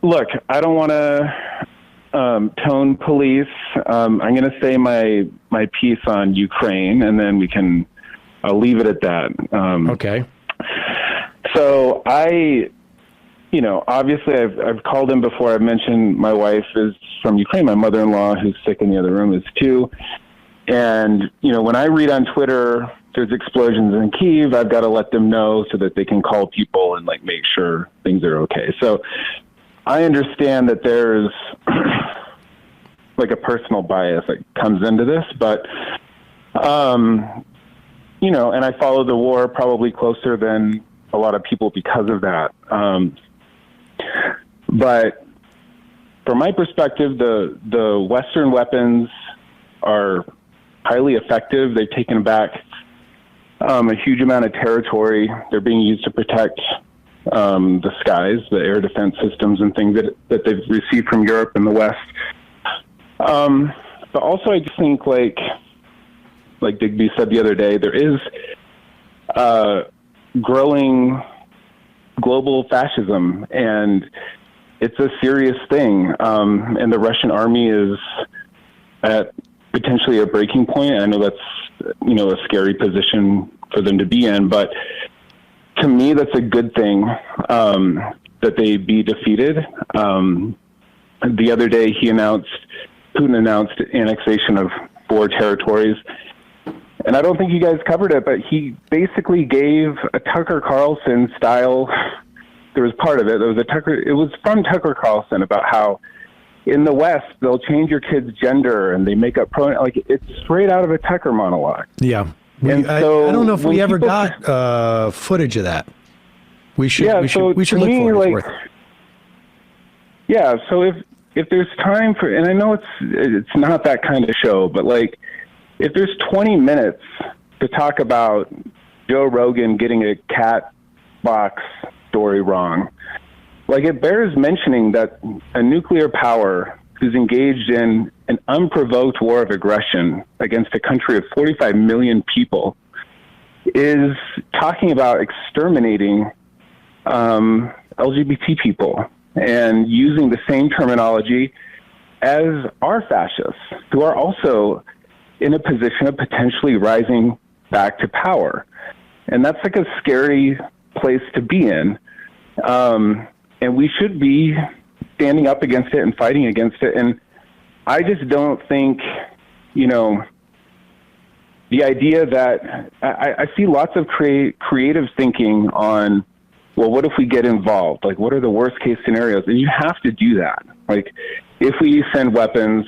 look, I don't want to tone police. I'm going to say my piece on Ukraine, and then I'll leave it at that. Okay. So obviously I've called in before. I've mentioned my wife is from Ukraine. My mother-in-law, who's sick in the other room, is too. And, when I read on Twitter, there's explosions in Kyiv, I've got to let them know so that they can call people and make sure things are okay. So I understand that there's a personal bias that comes into this, but, and I follow the war probably closer than a lot of people because of that. But from my perspective, the Western weapons are highly effective. They've taken back a huge amount of territory. They're being used to protect the skies, the air defense systems and things that they've received from Europe and the West. But also I just think like Digby said the other day, there is growing global fascism, and it's a serious thing. And the Russian army is at potentially a breaking point. I know that's, a scary position for them to be in, but to me, that's a good thing, that they be defeated. The other day Putin announced annexation of 4 territories. And I don't think you guys covered it, but he basically gave a Tucker Carlson style. There was part of it. It was from Tucker Carlson about how in the West they'll change your kid's gender and they make up pronouns. It's straight out of a Tucker monologue. Yeah. I don't know if we ever got footage of that. We should look for it. Yeah. So if there's time for, and I know it's not that kind of show, but if there's 20 minutes to talk about Joe Rogan getting a cat box story wrong, it bears mentioning that a nuclear power who's engaged in an unprovoked war of aggression against a country of 45 million people is talking about exterminating LGBT people and using the same terminology as our fascists, who are also in a position of potentially rising back to power. And that's a scary place to be in. And we should be standing up against it and fighting against it. And I just don't think, the idea that I see lots of creative thinking on, well, what if we get involved? What are the worst case scenarios? And you have to do that. If we send weapons,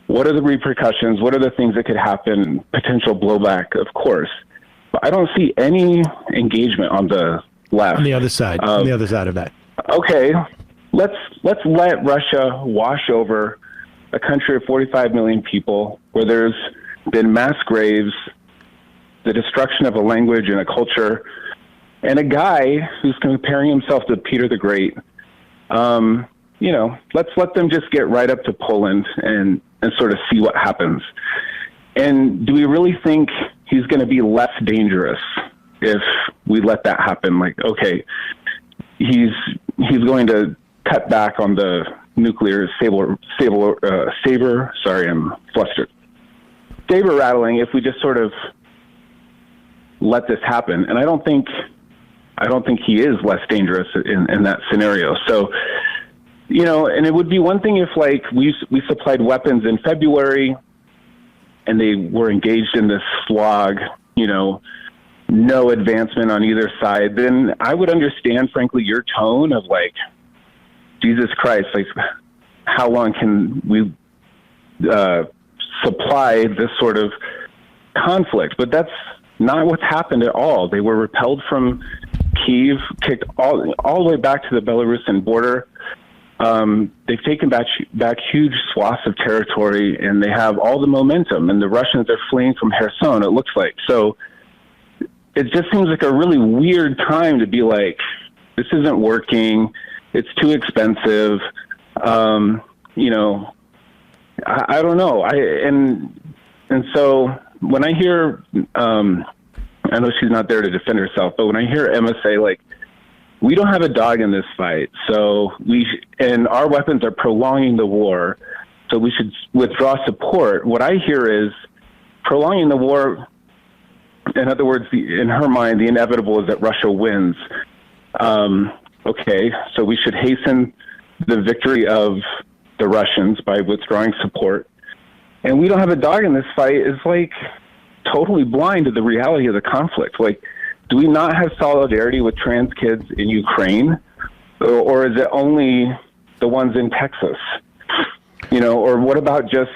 what are the repercussions? What are the things that could happen? Potential blowback, of course. But I don't see any engagement on the left. On the other side of that. Okay, let's let Russia wash over a country of 45 million people where there's been mass graves, the destruction of a language and a culture, and a guy who's comparing himself to Peter the Great. Let's let them just get right up to Poland and sort of see what happens. And do we really think he's going to be less dangerous if we let that happen? Okay, he's going to cut back on the nuclear saber. Sorry, I'm flustered. Saber rattling if we just sort of let this happen. And I don't think he is less dangerous in that scenario. So, and it would be one thing if we supplied weapons in February and they were engaged in this slog, no advancement on either side, then I would understand, frankly, your tone of Jesus Christ, how long can we supply this sort of conflict? But that's not what's happened at all. They were repelled from Kyiv, kicked all the way back to the Belarusian border. They've taken back huge swaths of territory, and they have all the momentum, and the Russians are fleeing from Kherson, it looks like. So it just seems like a really weird time to be this isn't working, it's too expensive. I don't know. And so when I hear, I know she's not there to defend herself, but when I hear Emma say we don't have a dog in this fight. So and our weapons are prolonging the war. So we should withdraw support. What I hear is prolonging the war. In other words, in her mind, the inevitable is that Russia wins. Okay, so we should hasten the victory of the Russians by withdrawing support. And we don't have a dog in this fight is like totally blind to the reality of the conflict. Like, do we not have solidarity with trans kids in Ukraine? Or is it only the ones in Texas? Or what about just,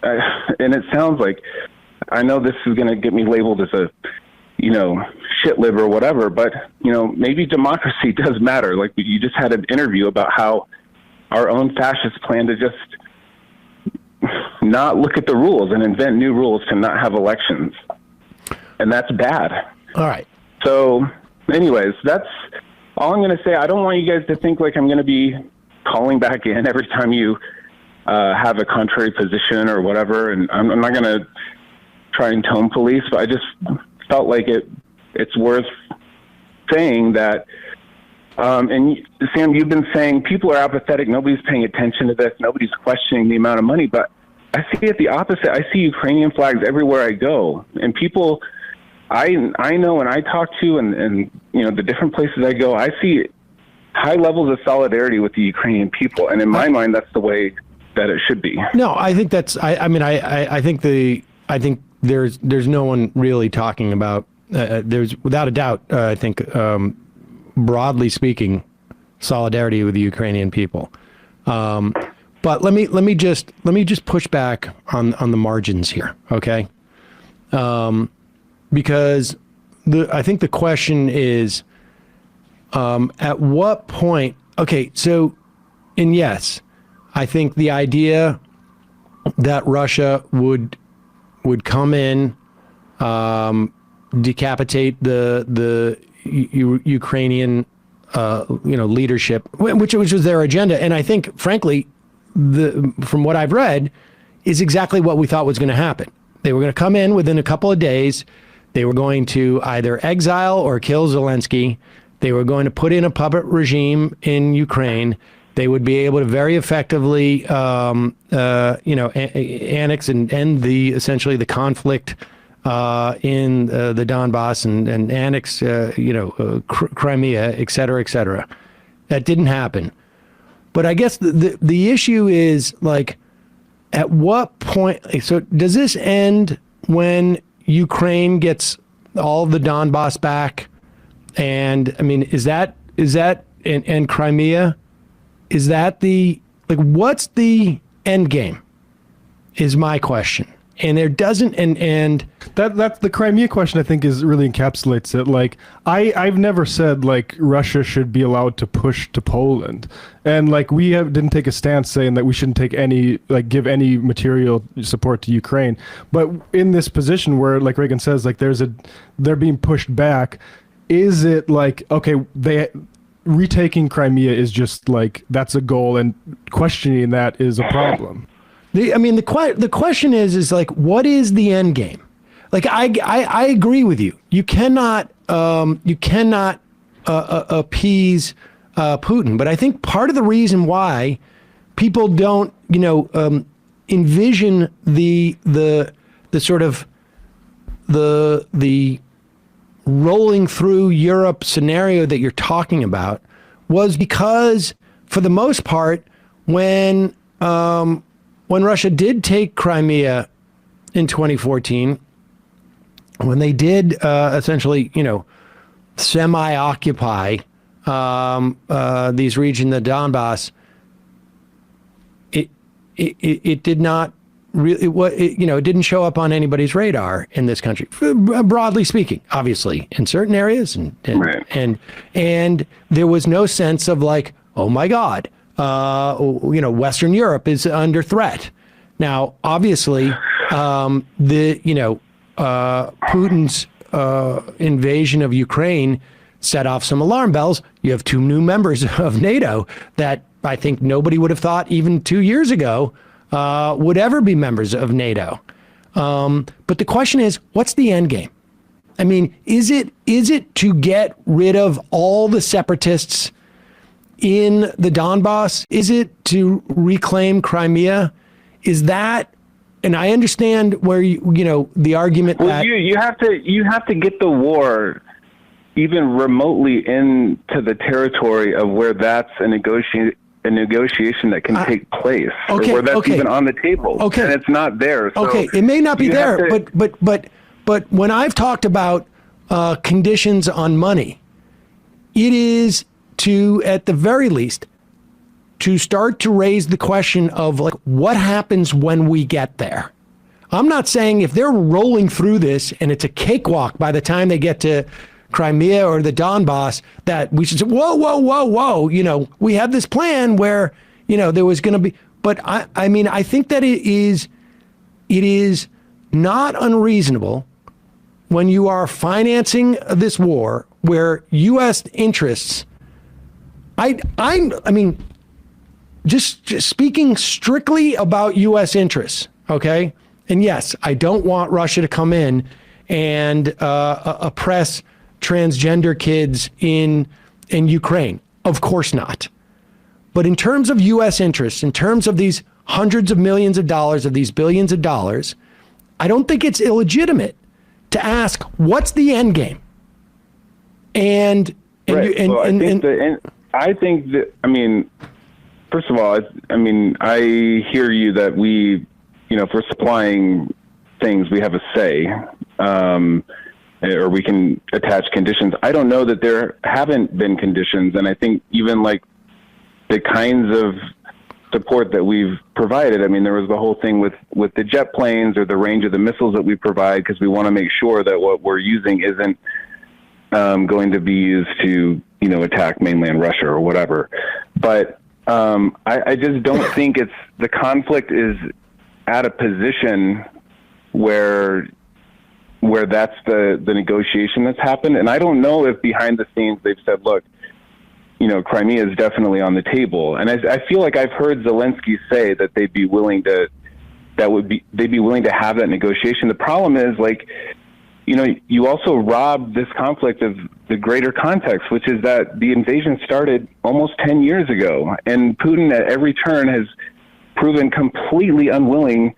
and it sounds like, I know this is going to get me labeled as a, shit lib or whatever, but, maybe democracy does matter. Like, you just had an interview about how our own fascists plan to just not look at the rules and invent new rules to not have elections. And that's bad. All right. So anyways, that's all I'm going to say. I don't want you guys to think like I'm going to be calling back in every time you have a contrary position or whatever. And I'm not going to try and tone police, but I just felt like it's worth saying that. And Sam, you've been saying people are apathetic. Nobody's paying attention to this. Nobody's questioning the amount of money, but I see it the opposite. I see Ukrainian flags everywhere I go, and people I know and I talk to and the different places I go, I see high levels of solidarity with the Ukrainian people. And in my mind, that's the way that it should be. No, I think that's, I think there's no one really talking about, there's without a doubt, I think, broadly speaking, solidarity with the Ukrainian people. But let me just push back on the margins here. Okay. Because I think the question is, at what point, okay, so, and yes, I think the idea that Russia would come in, decapitate the Ukrainian, leadership, which was their agenda. And I think, frankly, from what I've read, is exactly what we thought was going to happen. They were going to come in within a couple of days. They were going to either exile or kill Zelensky. They were going to put in a puppet regime in Ukraine. They would be able to very effectively, annex and end essentially the conflict in the Donbass and annex, Crimea, et cetera, et cetera. That didn't happen. But I guess the issue is, like, at what point? So does this end when Ukraine gets all of the Donbass back? And I mean, is that and Crimea? Is that what's the end game? Is my question. And there doesn't, and that's the Crimea question, I think, is really encapsulates it. Like, I've never said like Russia should be allowed to push to Poland, and like didn't take a stance saying that we shouldn't take give any material support to Ukraine. But in this position where, like Raygun says, like they're being pushed back, is it like, okay, retaking Crimea is just like that's a goal, and questioning that is a problem? The question is like, what is the end game? Like, I agree with you. You cannot appease Putin. But I think part of the reason why people don't, envision the sort of the rolling through Europe scenario that you're talking about was because, for the most part, when Russia did take Crimea in 2014, when they did essentially, semi-occupy these regions, the Donbass, it did not really, it didn't show up on anybody's radar in this country, broadly speaking. Obviously, in certain areas, and there was no sense of like, oh my God. Western Europe is under threat. Now, obviously, Putin's invasion of Ukraine set off some alarm bells. You have 2 new members of NATO that I think nobody would have thought even 2 years ago would ever be members of NATO. But the question is, what's the end game? I mean, is it to get rid of all the separatists in the Donbass? Is it to reclaim Crimea? Is that, and I understand where the argument that you have to get the war even remotely into the territory of where that's a negotiation that can take place, or where that's even on the table. Okay, and it's not there. So it may not be there, but when I've talked about conditions on money, it is to, at the very least, to start to raise the question of like, what happens when we get there? I'm not saying if they're rolling through this and it's a cakewalk by the time they get to Crimea or the Donbass, that we should say, whoa. We had this plan where, there was going to be, but I mean, I think that it is not unreasonable when you are financing this war where U.S. interests, I mean, just speaking strictly about U.S. interests, okay? And yes, I don't want Russia to come in and oppress transgender kids in Ukraine. Of course not. But in terms of U.S. interests, in terms of these hundreds of millions of dollars, of these billions of dollars, I don't think it's illegitimate to ask, what's the end game? I think that, I mean, first of all, I hear you that we, if we're supplying things, we have a say, or we can attach conditions. I don't know that there haven't been conditions. And I think even like the kinds of support that we've provided, I mean, there was the whole thing with the jet planes or the range of the missiles that we provide, because we want to make sure that what we're using isn't going to be used to, attack mainland Russia or whatever. But I just don't think the conflict is at a position where that's the negotiation that's happened. And I don't know if behind the scenes they've said, look, Crimea is definitely on the table. And I feel like I've heard Zelensky say that they'd be willing to have that negotiation. The problem is, like, you also rob this conflict of the greater context, which is that the invasion started almost 10 years ago, and Putin at every turn has proven completely unwilling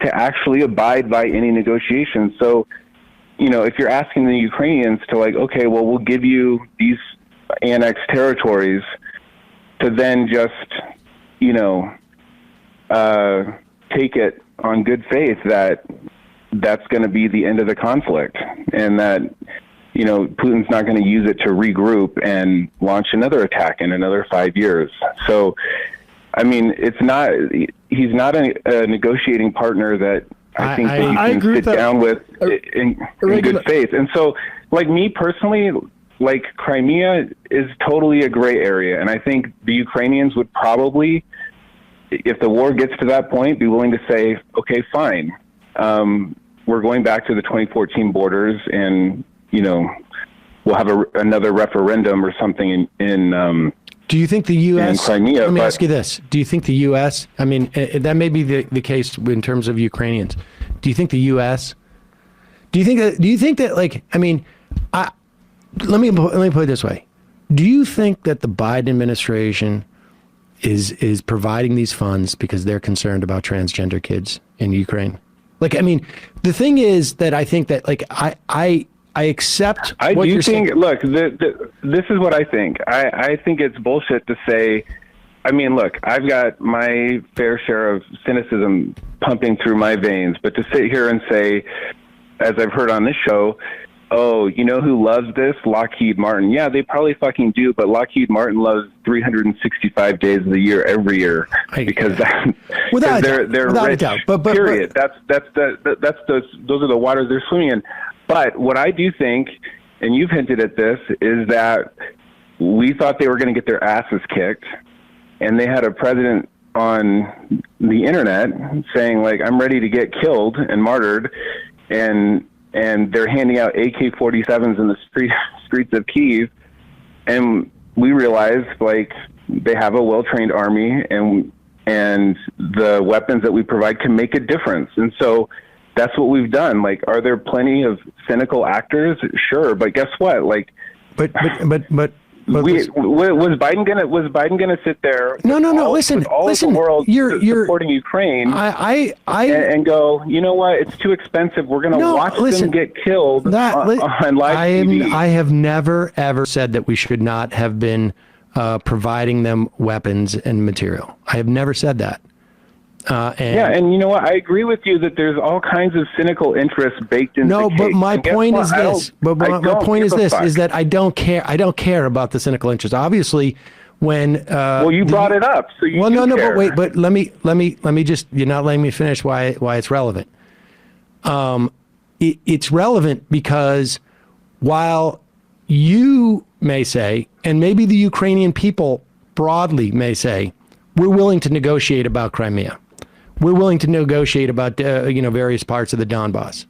to actually abide by any negotiations. So, if you're asking the Ukrainians to, like, okay, well, we'll give you these annexed territories, to then just, take it on good faith that that's going to be the end of the conflict, and that, Putin's not going to use it to regroup and launch another attack in another 5 years. So, I mean, he's not a negotiating partner that I think that you can sit down with in good faith. And so, like, me personally, like, Crimea is totally a gray area. And I think the Ukrainians would probably, if the war gets to that point, be willing to say, okay, fine. We're going back to the 2014 borders, and, we'll have another referendum or something in do you think the U.S. Crimea, let me ask you this. Do you think the U.S., I mean, that may be the case in terms of Ukrainians. Do you think the U.S., do you think that, like, I mean, let me put it this way. Do you think that the Biden administration is providing these funds because they're concerned about transgender kids in Ukraine? Like, I mean, the thing is that I think that, like, I accept what you're saying. Look, this is what I think. I think it's bullshit to say, I mean, look, I've got my fair share of cynicism pumping through my veins, but to sit here and say, as I've heard on this show, oh, you know who loves this? Lockheed Martin. Yeah, they probably fucking do, but Lockheed Martin loves 365 days of the year every year, because they're rich. Period. Those are the waters they're swimming in. But what I do think, and you've hinted at this, is that we thought they were going to get their asses kicked, and they had a president on the internet saying, like, I'm ready to get killed and martyred, and they're handing out AK-47s in the streets of Kyiv, and we realized, like, they have a well-trained army, and the weapons that we provide can make a difference. And so, that's what we've done. Like, are there plenty of cynical actors? Sure, but guess what? Like, but was Biden gonna sit there? No. Listen, with all of the world you're supporting Ukraine. And go, you know what? It's too expensive. We're gonna watch them get killed on live TV. I have never ever said that we should not have been providing them weapons and material. I have never said that. And you know what? I agree with you that there's all kinds of cynical interests baked into the case. But my point is this. Is that I don't care. I don't care about the cynical interest. Obviously, when you brought it up, so you care. But wait. But let me just. You're not letting me finish. Why it's relevant? It's relevant because while you may say, and maybe the Ukrainian people broadly may say, we're willing to negotiate about Crimea. We're willing to negotiate about various parts of the Donbass.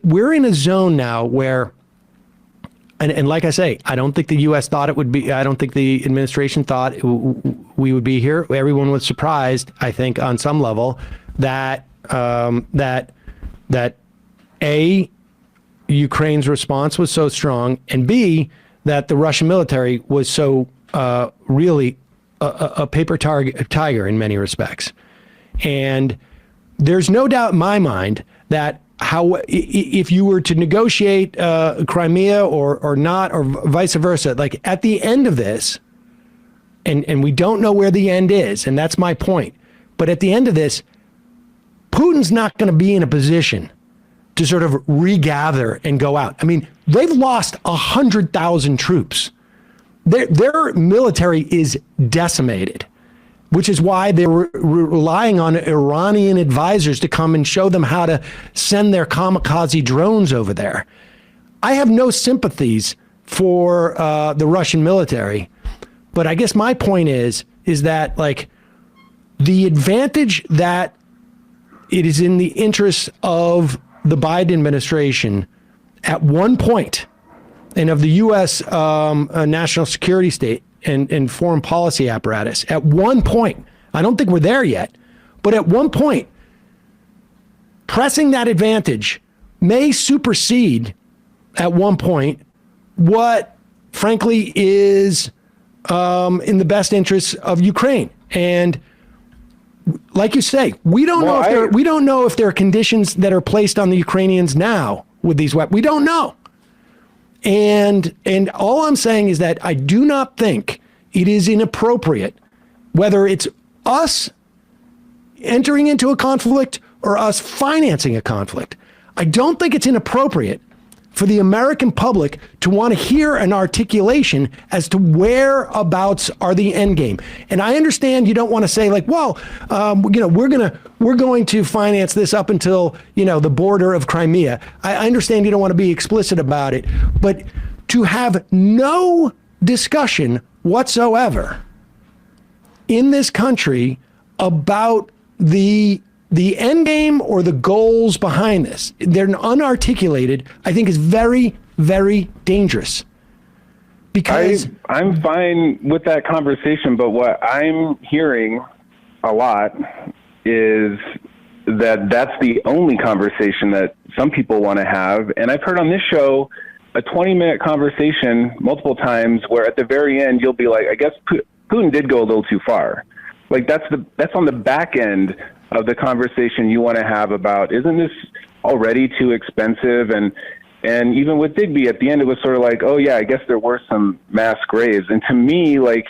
We're in a zone now where, and like I say, I don't think the U.S. thought it would be. I don't think the administration thought we would be here. Everyone was surprised, I think, on some level, that A, Ukraine's response was so strong, and B, that the Russian military was so really a paper tiger in many respects. And there's no doubt in my mind that if you were to negotiate Crimea or not, or vice versa, like at the end of this, and we don't know where the end is, and that's my point, but at the end of this, Putin's not going to be in a position to sort of regather and go out. I mean, they've lost 100,000 troops. Their military is decimated, which is why they're relying on Iranian advisors to come and show them how to send their kamikaze drones over there. I have no sympathies for the Russian military, but I guess my point is that, like, the advantage that it is in the interest of the Biden administration at one point, and of the U.S. National security state and foreign policy apparatus, at one point, I don't think we're there yet, but at one point, pressing that advantage may supersede at one point what, frankly, is in the best interests of Ukraine. And like you say, we don't know if there are conditions that are placed on the Ukrainians now with these weapons. We don't know. And all I'm saying is that I do not think it is inappropriate, whether it's us entering into a conflict or us financing a conflict. I don't think it's inappropriate for the American public to want to hear an articulation as to whereabouts are the endgame. And I understand you don't want to say, like, well, we're going to finance this up until, the border of Crimea. I understand you don't want to be explicit about it, but to have no discussion whatsoever in this country about the end game or the goals behind this, they're unarticulated, I think is very, very dangerous. Because I'm fine with that conversation, but what I'm hearing a lot is that that's the only conversation that some people want to have. And I've heard on this show a 20-minute conversation multiple times where at the very end you'll be like, I guess Putin did go a little too far. Like that's on the back end of the conversation you want to have about, isn't this already too expensive? And even with Digby at the end, it was sort of like, oh yeah, I guess there were some mass graves. And to me, like,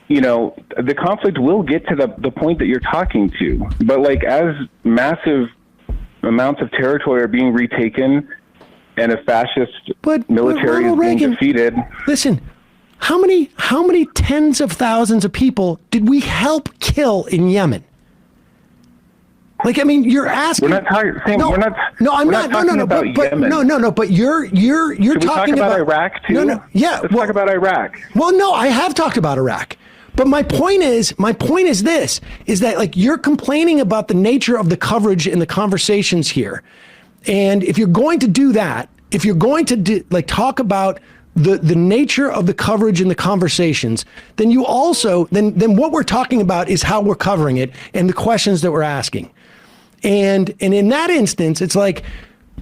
the conflict will get to the point that you're talking to, but like as massive amounts of territory are being retaken and a fascist military is being defeated. Listen, how many tens of thousands of people did we help kill in Yemen? Like, I mean, you're asking. We're not talking. We're not. No, I'm not. No, no, about Yemen. No. But you're talking about Iraq too. No. Yeah. Let's talk about Iraq. Well, no, I have talked about Iraq. But my point is this: is that, like, you're complaining about the nature of the coverage and the conversations here, and if you're going to do that, if you're going to talk about the nature of the coverage and the conversations, then you also then what we're talking about is how we're covering it and the questions that we're asking. And in that instance, it's like,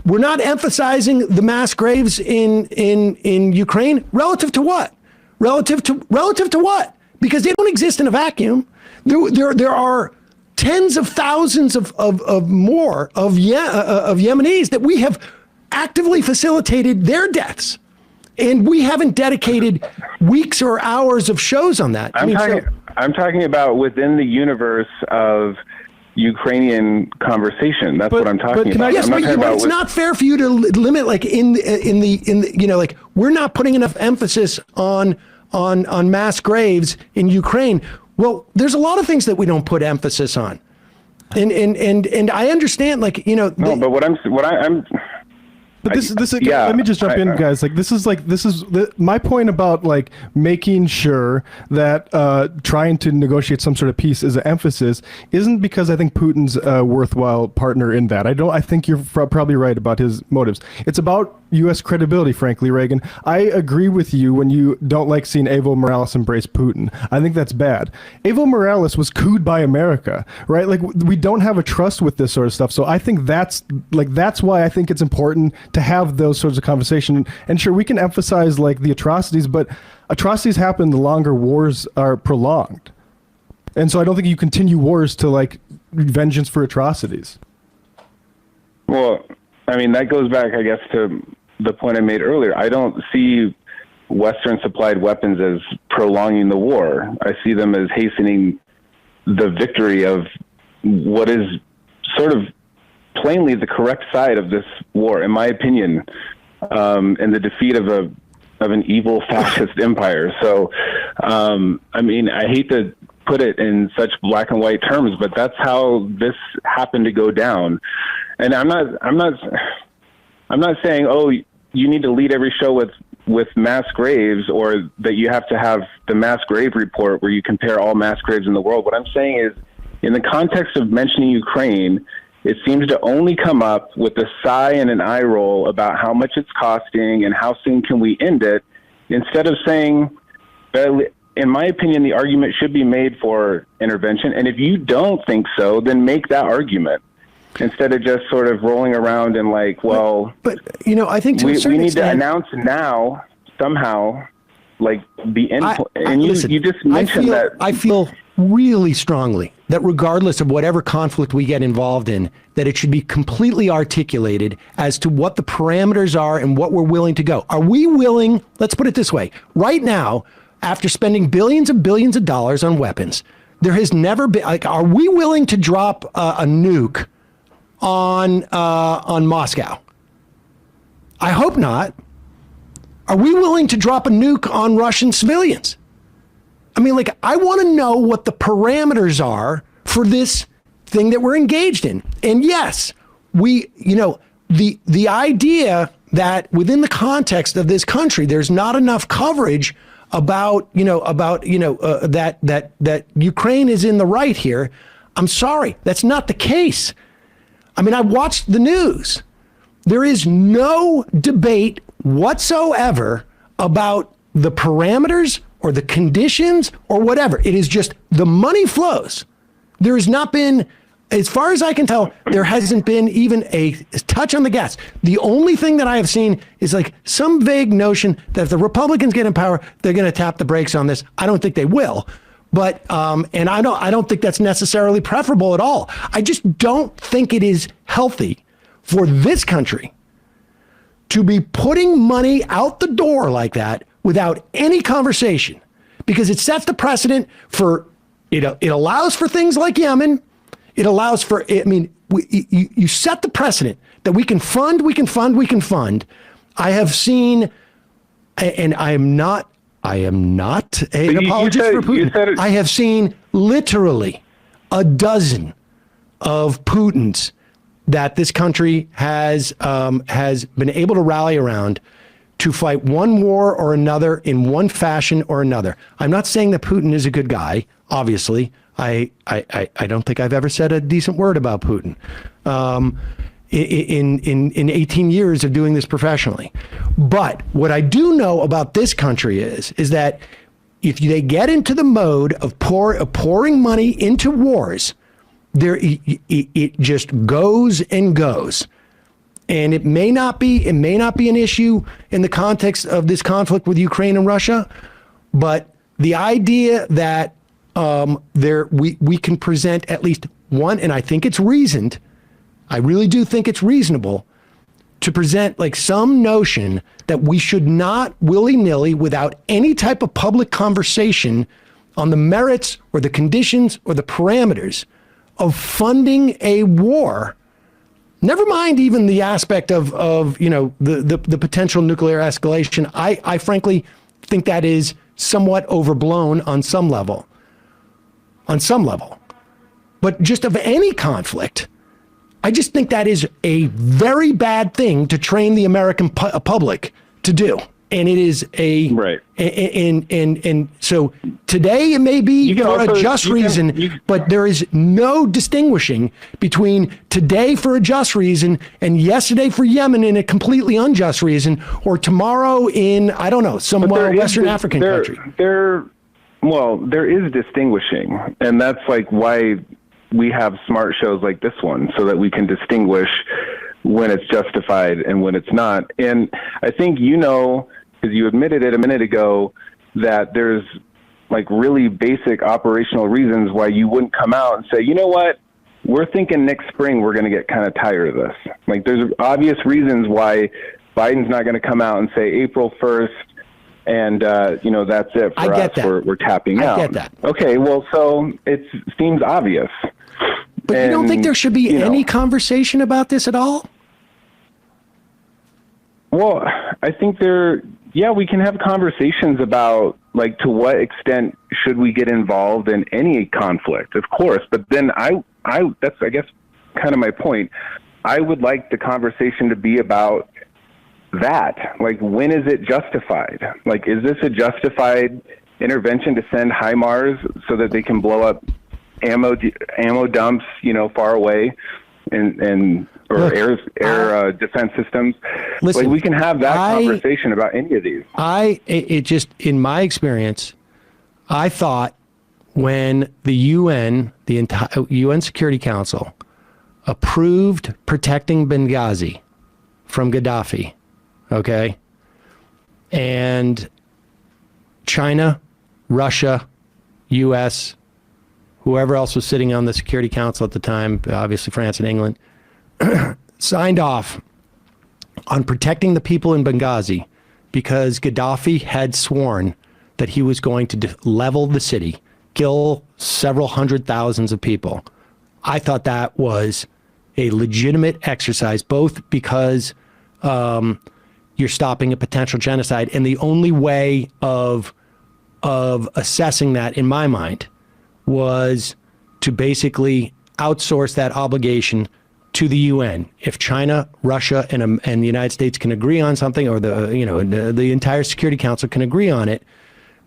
we're not emphasizing the mass graves in Ukraine relative to what? Relative to what? Because they don't exist in a vacuum. There are tens of thousands of Yemenis that we have actively facilitated their deaths, and we haven't dedicated weeks or hours of shows on that. I'm talking about within the universe of Ukrainian converson. That's what I'm talking about. Yes, but it's not fair for you to limit, like in the like, we're not putting enough emphasis on mass graves in Ukraine. Well, there's a lot of things that we don't put emphasis on, and I understand, like, no, but what I'm But let me just jump in, guys. Like, this is my point about, like, making sure that trying to negotiate some sort of peace is an emphasis isn't because I think Putin's a worthwhile partner in that. I think you're probably right about his motives. It's about U.S. credibility, frankly, Reagan. I agree with you when you don't like seeing Evo Morales embrace Putin. I think that's bad. Evo Morales was cooed by America, right? Like, we don't have a trust with this sort of stuff. So I think that's why I think it's important to have those sorts of conversation. And sure, we can emphasize, like, the atrocities, but atrocities happen the longer wars are prolonged. And so I don't think you continue wars to, like, vengeance for atrocities. Well, I mean, that goes back, I guess, to the point I made earlier. I don't see Western supplied weapons as prolonging the war. I see them as hastening the victory of what is sort of plainly the correct side of this war, in my opinion, and the defeat of an evil fascist empire. So, I mean, I hate to put it in such black and white terms, but that's how this happened to go down. And I'm not saying, oh, you need to lead every show with mass graves, or that you have to have the mass grave report where you compare all mass graves in the world. What I'm saying is, in the context of mentioning Ukraine, it seems to only come up with a sigh and an eye roll about how much it's costing and how soon can we end it, instead of saying, in my opinion, the argument should be made for intervention. And if you don't think so, then make that argument, instead of just sort of rolling around and like, well, but I think we need to announce now somehow, like, the end. You just mentioned that. I feel really strongly that regardless of whatever conflict we get involved in, that it should be completely articulated as to what the parameters are and what we're willing to go. Are we willing? Let's put it this way: right now, after spending billions and billions of dollars on weapons, there has never been, like, are we willing to drop a nuke on Moscow? I hope not. Are we willing to drop a nuke on Russian civilians? I mean, like, I want to know what the parameters are for this thing that we're engaged in. And yes, the idea that within the context of this country, there's not enough coverage about that Ukraine is in the right here. I'm sorry, that's not the case. I mean, I watched the news. There is no debate whatsoever about the parameters or the conditions or whatever. It is just the money flows. There has not been, as far as I can tell, there hasn't been even a touch on the gas. The only thing that I have seen is like some vague notion that if the Republicans get in power, they're going to tap the brakes on this. I don't think they will. But and I don't think that's necessarily preferable at all. I just don't think it is healthy for this country to be putting money out the door like that without any conversation, because it sets the precedent for it allows for things like Yemen. It allows for, I mean, you set the precedent that we can fund. I have seen, and I am not an apologist for Putin. I have seen literally a dozen of Putins that this country has been able to rally around to fight one war or another in one fashion or another. I'm not saying that Putin is a good guy. Obviously, I don't think I've ever said a decent word about Putin in 18 years of doing this professionally. But what I do know about this country is that if they get into the mode of pouring money into wars, it just goes and goes. And it may not be an issue in the context of this conflict with Ukraine and Russia, but the idea that we can present at least one, and I think it's reasoned, I really do think it's reasonable to present like some notion that we should not willy-nilly, without any type of public conversation on the merits or the conditions or the parameters of funding a war. Never mind even the aspect of the potential nuclear escalation. I frankly think that is somewhat overblown on some level. But just of any conflict, I just think that is a very bad thing to train the American public to do. And it is a right. And so today it may be for a just reason, but there is no distinguishing between today for a just reason and yesterday for Yemen in a completely unjust reason, or tomorrow in, I don't know, some Western African country. There is distinguishing, and that's like why we have smart shows like this one, so that we can distinguish when it's justified and when it's not. And I think because you admitted it a minute ago, that there's like really basic operational reasons why you wouldn't come out and say, you know what, we're thinking next spring we're going to get kind of tired of this. Like there's obvious reasons why Biden's not going to come out and say April 1st and, that's it for us. We're tapping out. I get that. Okay, well, so it seems obvious. But you don't think there should be any conversation about this at all? Well, I think we can have conversations about, like, to what extent should we get involved in any conflict, of course. But then that's, I guess, kind of my point. I would like the conversation to be about that. Like, when is it justified? Like, is this a justified intervention to send HIMARS so that they can blow up ammo dumps, far away, or air defense systems? Listen, like, we can have that conversation about any of these. It just, in my experience, I thought when the UN, the entire UN Security Council, approved protecting Benghazi from Gaddafi, okay, and China, Russia, US, whoever else was sitting on the Security Council at the time, obviously France and England, signed off on protecting the people in Benghazi because Gaddafi had sworn that he was going to level the city, kill several hundred thousands of people. I thought that was a legitimate exercise, both because you're stopping a potential genocide, and the only way of assessing that, in my mind, was to basically outsource that obligation to the UN. If China, Russia, and the United States can agree on something, or the entire Security Council can agree on it,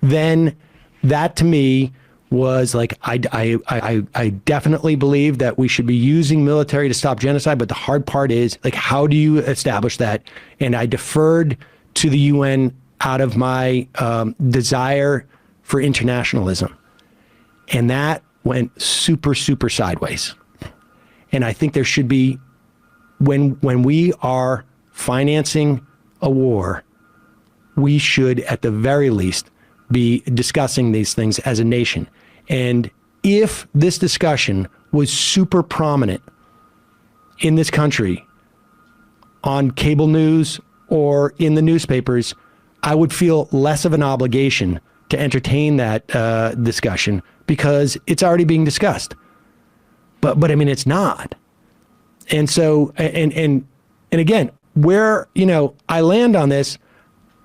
then that to me was like, I definitely believe that we should be using military to stop genocide. But the hard part is, like, how do you establish that? And I deferred to the UN out of my desire for internationalism. And that went super, super sideways. And I think there should be, when we are financing a war, we should at the very least be discussing these things as a nation. And if this discussion was super prominent in this country on cable news or in the newspapers, I would feel less of an obligation to entertain that discussion, because it's already being discussed. But I mean, it's not. And so, and again, where, I land on this,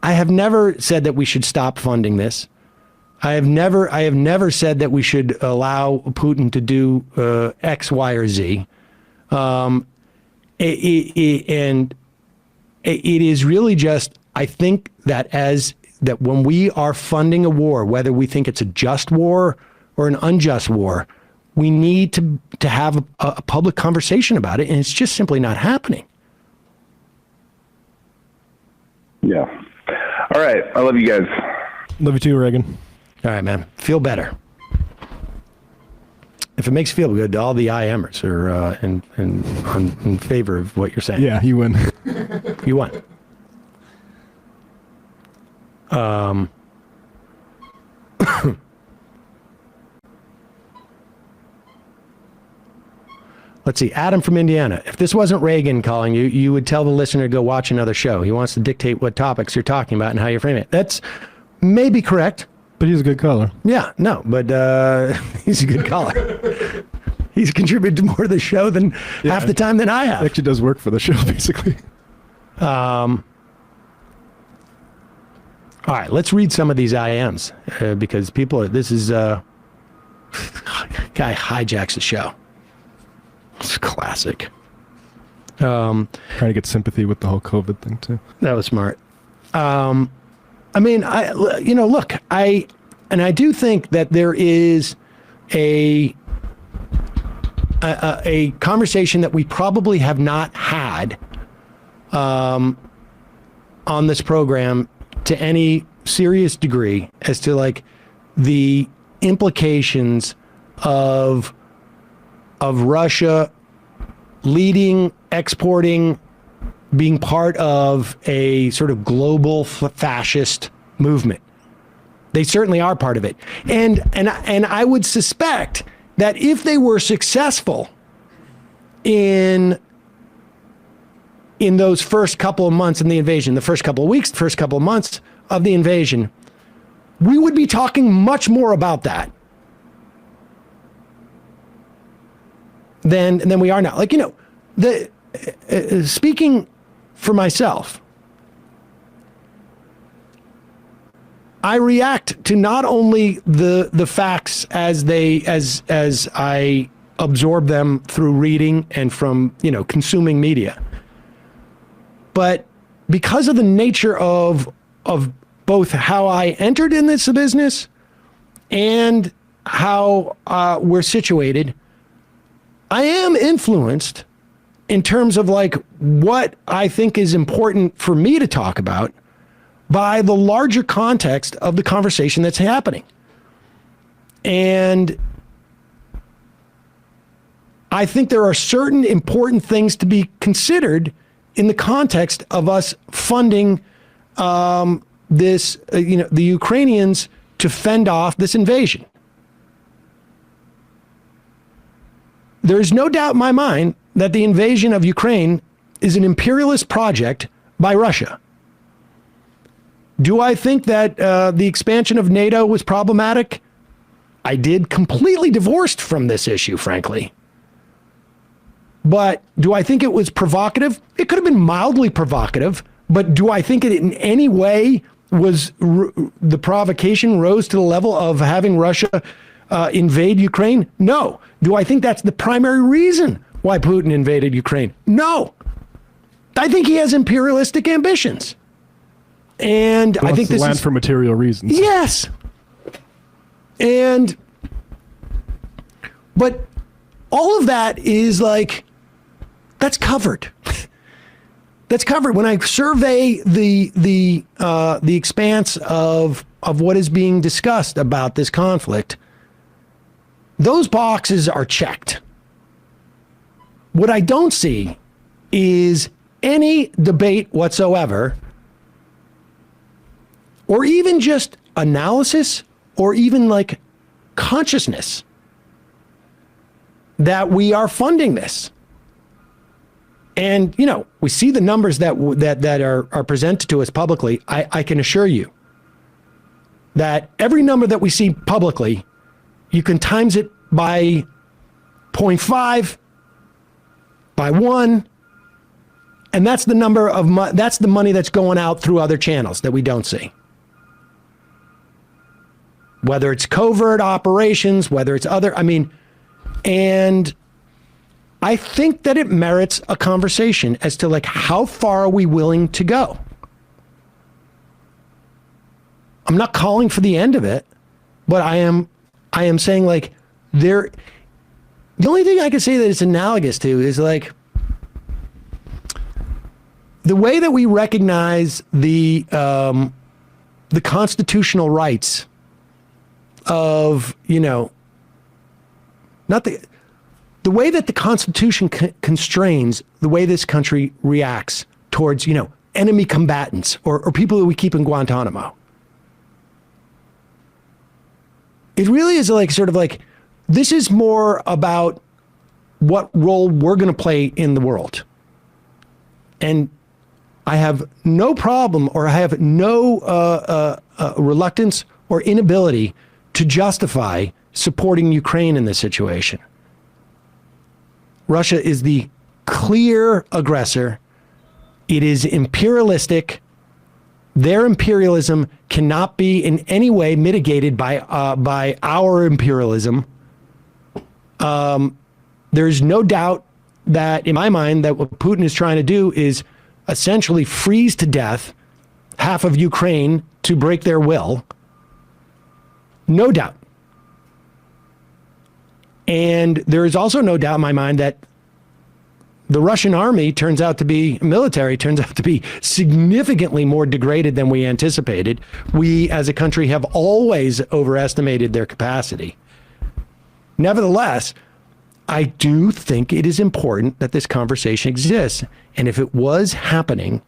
I have never said that we should stop funding this. I have never said that we should allow Putin to do X, Y, or Z. And it is really just, I think that when we are funding a war, whether we think it's a just war or an unjust war, we need to have a public conversation about it, and it's just simply not happening. Yeah. All right. I love you guys. Love you too, Reagan. All right, man. Feel better. If it makes you feel good, all the IMers are in favor of what you're saying. Yeah, you win. You won. Let's see. Adam from Indiana. If this wasn't Raygun calling you, you would tell the listener to go watch another show. He wants to dictate what topics you're talking about and how you frame it. That's maybe correct. But he's a good caller. Yeah, no, but he's a good caller. He's contributed more to the show than half the time than I have. He actually does work for the show, basically. All right, let's read some of these IMs because this is guy hijacks the show. It's classic. Trying to get sympathy with the whole COVID thing too. That was smart. I mean, look, I do think that there is a conversation that we probably have not had on this program to any serious degree as to like the implications of Russia leading, exporting, being part of a sort of global fascist movement. They certainly are part of it. And I would suspect that if they were successful in those first couple of months in the invasion, the first couple of weeks, the first couple of months of the invasion, we would be talking much more about that than we are now. Like, speaking for myself, I react to not only the facts as I absorb them through reading and from, consuming media, but because of the nature of both how I entered in this business and how we're situated, I am influenced in terms of like what I think is important for me to talk about by the larger context of the conversation that's happening. And I think there are certain important things to be considered in the context of us funding the Ukrainians to fend off this invasion. There's no doubt in my mind that the invasion of Ukraine is an imperialist project by Russia. Do I think that the expansion of NATO was problematic? I did, completely divorced from this issue, frankly. But do I think it was provocative? It could have been mildly provocative, but do I think it in any way was the provocation rose to the level of having Russia invade Ukraine? No. Do I think that's the primary reason why Putin invaded Ukraine? No. I think he has imperialistic ambitions. And I think this land for material reasons. Yes. But all of that is like, that's covered. That's covered. When I survey the expanse of what is being discussed about this conflict, those boxes are checked. What I don't see is any debate whatsoever, or even just analysis, or even like consciousness that we are funding this. And, we see the numbers that are presented to us publicly. I can assure you that every number that we see publicly, you can times it by 0.5, by 1, and that's the number of that's the money that's going out through other channels that we don't see. Whether it's covert operations, whether it's other, and I think that it merits a conversation as to like, how far are we willing to go? I'm not calling for the end of it, but I am saying like the only thing I can say that it's analogous to is like the way that we recognize the constitutional rights of, not the way that the Constitution constrains the way this country reacts towards, enemy combatants or people that we keep in Guantanamo. It really is this is more about what role we're going to play in the world. And I have no problem, or I have no reluctance or inability to justify supporting Ukraine in this situation. Russia is the clear aggressor. It is imperialistic. Their imperialism cannot be in any way mitigated by our imperialism. There's no doubt that, in my mind, that what Putin is trying to do is essentially freeze to death half of Ukraine to break their will. No doubt. And there is also no doubt in my mind that the Russian military turns out to be significantly more degraded than we anticipated. We, as a country, have always overestimated their capacity. Nevertheless, I do think it is important that this conversation exists. And if it was happening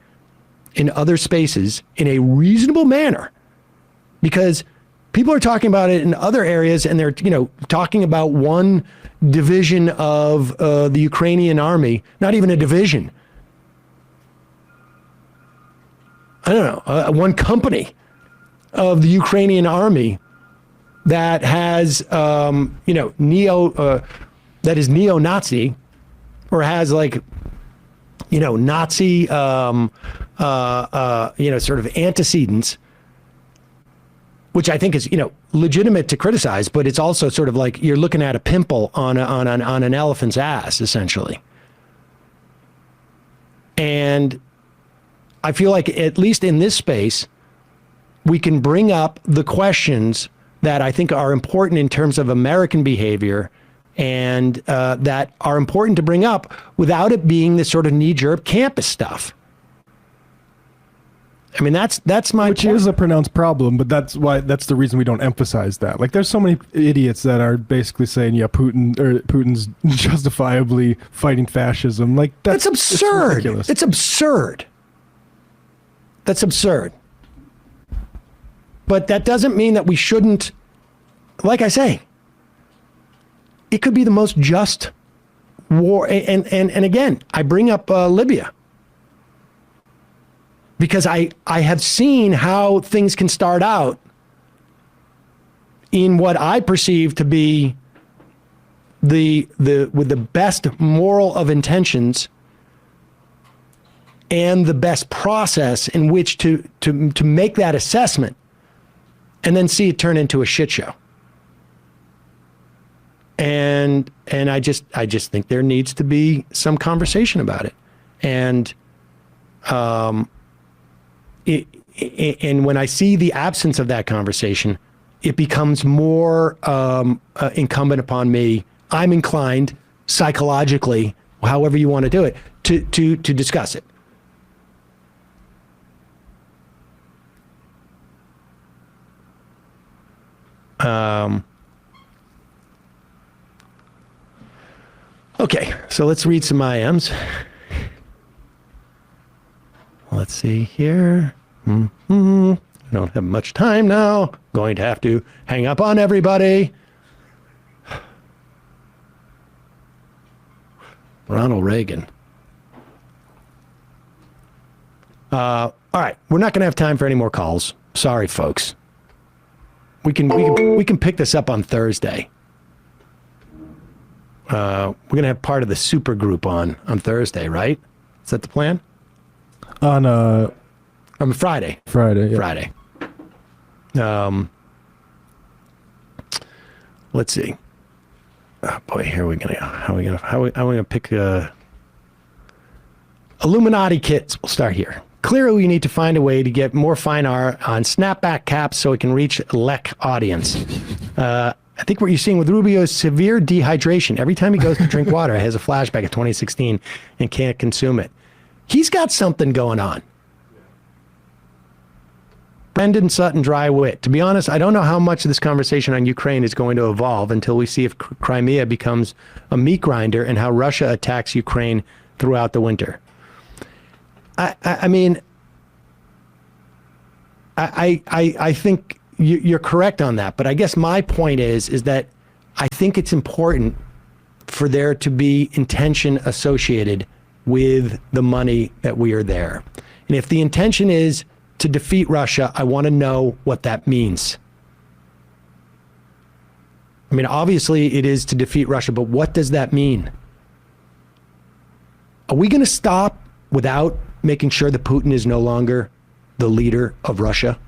in other spaces in a reasonable manner, because people are talking about it in other areas, and they're, talking about one division of the Ukrainian army, not even a division. I don't know, one company of the Ukrainian army that has, that is neo-Nazi, or has Nazi, sort of antecedents, which I think is, legitimate to criticize, but it's also sort of like you're looking at a pimple on an elephant's ass, essentially. And I feel like, at least in this space, we can bring up the questions that I think are important in terms of American behavior, and that are important to bring up without it being this sort of knee-jerk campus stuff. I mean, that's my Which point. is a pronounced problem, but that's the reason we don't emphasize that. Like, there's so many idiots that are basically saying, yeah, Putin's justifiably fighting fascism. Like, that's absurd. It's absurd. That's absurd. But that doesn't mean that we shouldn't, like I say, it could be the most just war. And again, I bring up Libya, because I have seen how things can start out in what I perceive to be with the best moral of intentions and the best process in which to make that assessment, and then see it turn into a shit show. And I just think there needs to be some conversation about it. And and when I see the absence of that conversation, it becomes more incumbent upon me. I'm inclined psychologically, however you want to do it, to discuss it. Okay, so let's read some IMs. Let's see here. I don't have much time now. Going to have to hang up on everybody. Ronald Raygun. All right, we're not going to have time for any more calls. Sorry, folks. We can pick this up on Thursday. We're going to have part of the super group on Thursday, right? Is that the plan? On Friday. Friday. Yeah. Friday. Let's see. Oh boy, here we go. How are we gonna pick Illuminati kits? We'll start here. Clearly, we need to find a way to get more fine art on snapback caps so it can reach LEC audience. I think what you're seeing with Rubio is severe dehydration. Every time he goes to drink water, he has a flashback of 2016 and can't consume it. He's got something going on. Brendan Sutton, dry wit. To be honest, I don't know how much of this conversation on Ukraine is going to evolve until we see if Crimea becomes a meat grinder and how Russia attacks Ukraine throughout the winter. I mean, I think you're correct on that, but I guess my point is that I think it's important for there to be intention associated with the money that we are there. And if the intention is to defeat Russia, I want to know what that means. I mean, obviously it is to defeat Russia, but what does that mean? Are we going to stop without making sure that Putin is no longer the leader of Russia?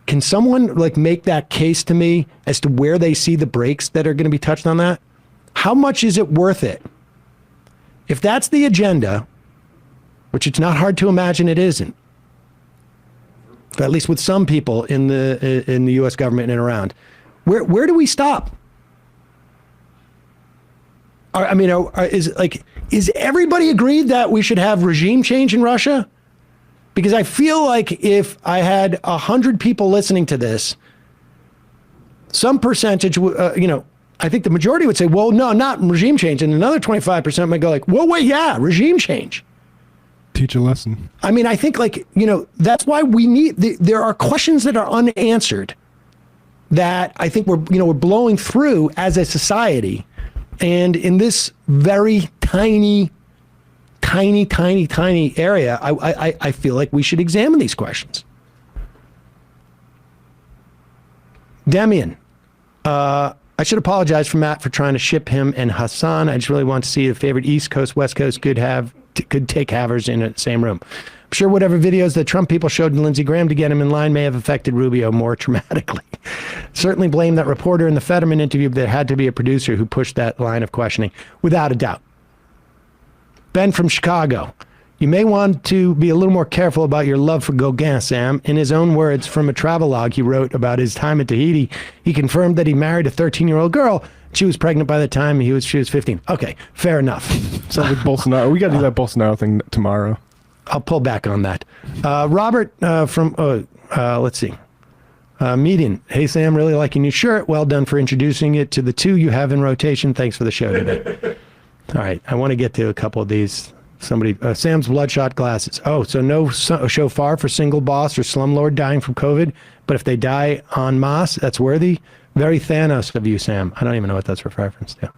Can someone like make that case to me as to where they see the breaks that are going to be touched on that? How much is it worth it? If that's the agenda, which it's not hard to imagine it isn't, at least with some people in the U.S. government and around, where do we stop? I mean, is everybody agreed that we should have regime change in Russia? Because I feel like if I had 100 people listening to this, some percentage, I think the majority would say, well, no, not regime change. And another 25% might go like, well, wait, yeah, regime change. Teach a lesson. I mean, I think that's why we need, there are questions that are unanswered that I think we're blowing through as a society. And in this very tiny area, I feel like we should examine these questions. Demian, I should apologize for Matt for trying to ship him and Hassan. I just really want to see if favorite East Coast, West Coast could take havers in the same room. I'm sure whatever videos the Trump people showed Lindsey Graham to get him in line may have affected Rubio more traumatically. Certainly blame that reporter in the Fetterman interview, but there had to be a producer who pushed that line of questioning, without a doubt. Ben from Chicago. You may want to be a little more careful about your love for Gauguin, Sam. In his own words, from a travelogue he wrote about his time at Tahiti, he confirmed that he married a 13-year-old girl. She was pregnant by the time she was 15. Okay, fair enough. So like Bolsonaro, we got to do that Bolsonaro thing tomorrow. I'll pull back on that. Robert let's see. Median. Hey, Sam, really like your new shirt. Well done for introducing it to the two you have in rotation. Thanks for the show today. All right, I want to get to a couple of these. Somebody, Sam's bloodshot glasses. Oh, so no shofar for single boss or slumlord dying from COVID, but if they die en masse, that's worthy. Very Thanos of you, Sam. I don't even know what that's a reference to.